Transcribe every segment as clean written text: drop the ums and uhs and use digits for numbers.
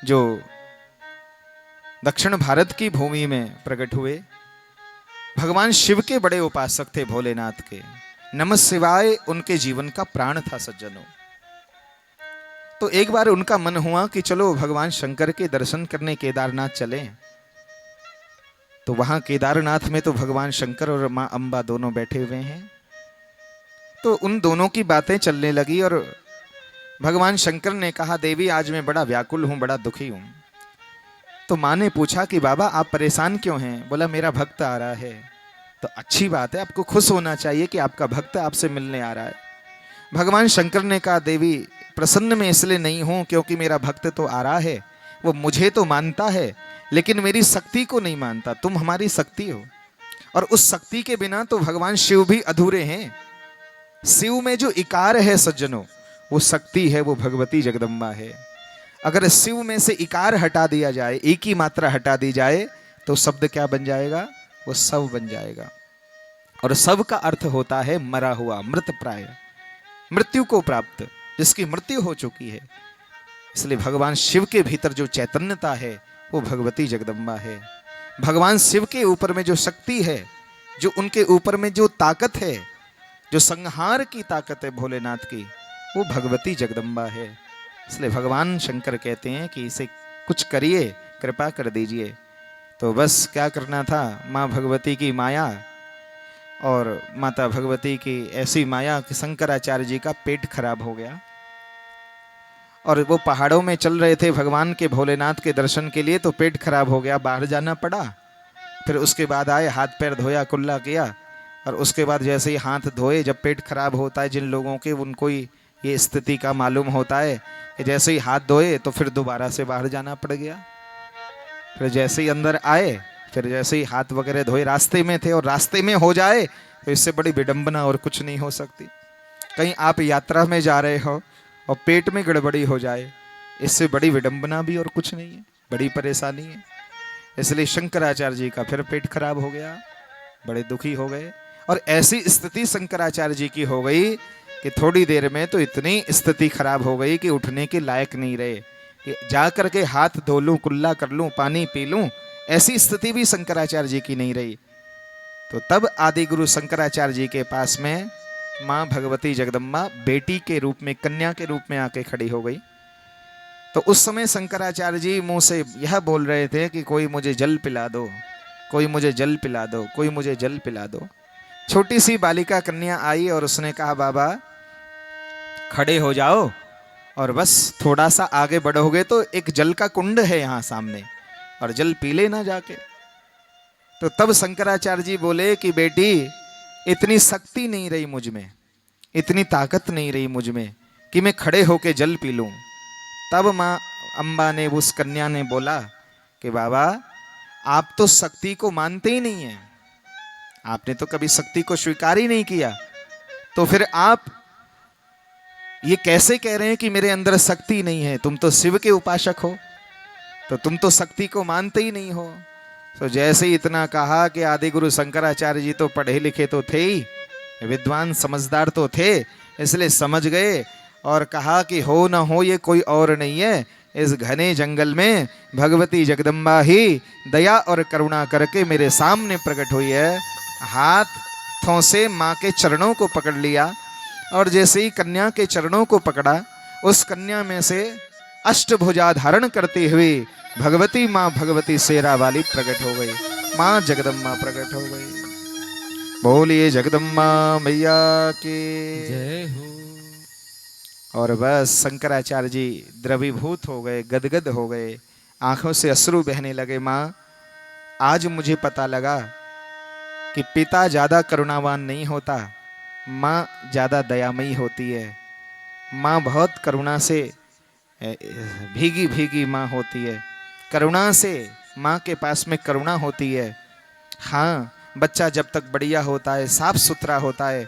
जो दक्षिण भारत की भूमि में प्रकट हुए। भगवान शिव के बड़े उपासक थे, भोलेनाथ के। नमः शिवाय उनके जीवन का प्राण था सज्जनों। तो एक बार उनका मन हुआ कि चलो भगवान शंकर के दर्शन करने केदारनाथ चलें। तो वहां केदारनाथ में तो भगवान शंकर और मां अंबा दोनों बैठे हुए हैं। तो उन दोनों की बातें चलने लगी और भगवान शंकर ने कहा, देवी आज मैं बड़ा व्याकुल हूं, बड़ा दुखी हूं। तो मां ने पूछा कि बाबा आप परेशान क्यों हैं? बोला मेरा भक्त आ रहा है। तो अच्छी बात है, आपको खुश होना चाहिए कि आपका भक्त आपसे मिलने आ रहा है। भगवान शंकर ने कहा, देवी प्रसन्न में इसलिए नहीं हूं क्योंकि मेरा भक्त तो आ रहा है, वो मुझे तो मानता है लेकिन मेरी शक्ति को नहीं मानता। तुम हमारी शक्ति हो और उस शक्ति के बिना तो भगवान शिव भी अधूरे हैं। शिव में जो इकार है सज्जनों, वो शक्ति है, वो भगवती जगदम्बा है। अगर शिव में से इकार हटा दिया जाए, एक ही मात्रा हटा दी जाए, तो शब्द क्या बन जाएगा? वो सब बन जाएगा। और सब का अर्थ होता है मरा हुआ, मृत प्राय, मृत्यु को प्राप्त, जिसकी मृत्यु हो चुकी है। इसलिए भगवान शिव के भीतर जो चैतन्यता है वो भगवती जगदम्बा है। भगवान शिव के ऊपर में जो शक्ति है, जो उनके ऊपर में जो ताकत है, जो संहार की ताकत है भोलेनाथ की, वो भगवती जगदम्बा है। इसलिए भगवान शंकर कहते हैं कि इसे कुछ करिए, कृपा कर दीजिए। तो बस क्या करना था, माँ भगवती की माया और माता भगवती की ऐसी माया कि शंकराचार्य जी का पेट खराब हो गया। और वो पहाड़ों में चल रहे थे भगवान के भोलेनाथ के दर्शन के लिए, तो पेट खराब हो गया, बाहर जाना पड़ा। फिर उसके बाद आए, हाथ पैर धोया, कुल्ला किया, और उसके बाद जैसे ही हाथ धोए, जब पेट खराब होता है जिन लोगों के, उनको ही ये स्थिति का मालूम होता है कि जैसे ही हाथ धोए तो फिर दोबारा से बाहर जाना पड़ गया। फिर जैसे ही अंदर आए, फिर जैसे ही हाथ वगैरह धोए, रास्ते में थे और रास्ते में हो जाए तो इससे बड़ी विडंबना और कुछ नहीं हो सकती। कहीं आप यात्रा में जा रहे हो और पेट में गड़बड़ी हो जाए, इससे बड़ी विडंबना भी और कुछ नहीं है, बड़ी परेशानी है। इसलिए शंकराचार्य जी का फिर पेट खराब हो गया, बड़े दुखी हो गए। और ऐसी स्थिति शंकराचार्य जी की हो गई कि थोड़ी देर में तो इतनी स्थिति खराब हो गई कि उठने के लायक नहीं रहे, कि जा करके हाथ धो लूं, कुल्ला कर लूं, पानी पी लूं, ऐसी स्थिति भी शंकराचार्य जी की नहीं रही। तो तब आदि गुरु शंकराचार्य जी के पास में माँ भगवती जगदम्बा बेटी के रूप में, कन्या के रूप में आके खड़ी हो गई। तो उस समय शंकराचार्य जी मुंह से यह बोल रहे थे कि कोई मुझे जल पिला दो, कोई मुझे जल पिला दो, कोई मुझे जल पिला दो। छोटी सी बालिका कन्या आई और उसने कहा, बाबा खड़े हो जाओ और बस थोड़ा सा आगे बढ़ोगे तो एक जल का कुंड है यहाँ सामने, और जल पी लेना जाके। तो तब शंकराचार्य जी बोले कि बेटी इतनी शक्ति नहीं रही मुझ में, इतनी ताकत नहीं रही मुझ में कि मैं खड़े होके जल पी लूं। तब माँ अंबा ने, उस कन्या ने बोला कि बाबा आप तो शक्ति को मानते ही नहीं हैं, आपने तो कभी शक्ति को स्वीकार ही नहीं किया, तो फिर आप ये कैसे कह रहे हैं कि मेरे अंदर शक्ति नहीं है? तुम तो शिव के उपासक हो, तो तुम तो शक्ति को मानते ही नहीं हो। तो जैसे ही इतना कहा कि आदि गुरु शंकराचार्य जी तो पढ़े लिखे तो थे ही, विद्वान समझदार तो थे, इसलिए समझ गए और कहा कि हो ना हो ये कोई और नहीं है, इस घने जंगल में भगवती जगदम्बा ही दया और करुणा करके मेरे सामने प्रकट हुई है। हाथों से माँ के चरणों को पकड़ लिया और जैसे ही कन्या के चरणों को पकड़ा, उस कन्या में से अष्टभुजा धारण करती हुई भगवती माँ भगवती शेरा वाली प्रकट हो गई, माँ जगदम्बा प्रकट हो गई। बोलिए जगदम्बा मैया की जय हो। और बस शंकराचार्य जी द्रवीभूत हो गए, गदगद हो गए, आंखों से अश्रु बहने लगे। माँ आज मुझे पता लगा कि पिता ज्यादा करुणावान नहीं होता, माँ ज्यादा दयामयी होती है। माँ बहुत करुणा से भीगी भीगी माँ होती है, करुणा से माँ के पास में करुणा होती है। हाँ, बच्चा जब तक बढ़िया होता है, साफ सुथरा होता है,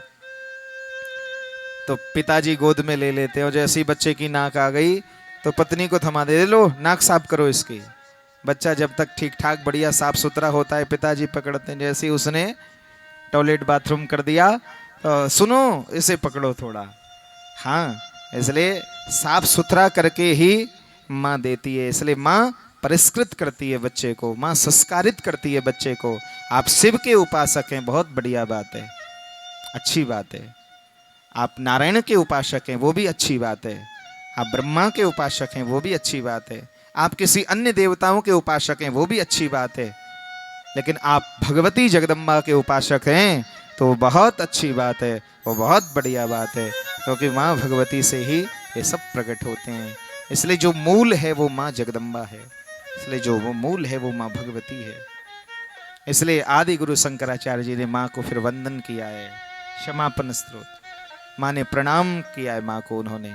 तो पिताजी गोद में ले लेते हैं और जैसे ही बच्चे की नाक आ गई तो पत्नी को थमा दे, लो नाक साफ करो इसकी। बच्चा जब तक ठीक ठाक बढ़िया साफ सुथरा होता है, पिताजी पकड़ते हैं। जैसे ही उसने टॉयलेट बाथरूम कर दिया तो सुनो इसे पकड़ो थोड़ा। हाँ, इसलिए साफ सुथरा करके ही माँ देती है। इसलिए माँ परिष्कृत करती है बच्चे को, माँ संस्कारित करती है बच्चे को। आप शिव के उपासक हैं, बहुत बढ़िया बात है, अच्छी बात है। आप नारायण के उपासक हैं, वो भी अच्छी बात है। आप ब्रह्मा के उपासक हैं, वो भी अच्छी बात है। आप किसी अन्य देवताओं के उपासक हैं, वो भी अच्छी बात है। लेकिन आप भगवती जगदम्बा के उपासक हैं तो वो बहुत अच्छी बात है, वो बहुत बढ़िया बात है, क्योंकि माँ भगवती से ही ये सब प्रकट होते हैं। इसलिए जो मूल है वो माँ जगदम्बा है, इसलिए जो वो मूल है वो माँ भगवती है। इसलिए आदि गुरु शंकराचार्य जी ने माँ को फिर वंदन किया है, क्षमापन स्तोत्र। माँ ने प्रणाम किया है माँ को उन्होंने।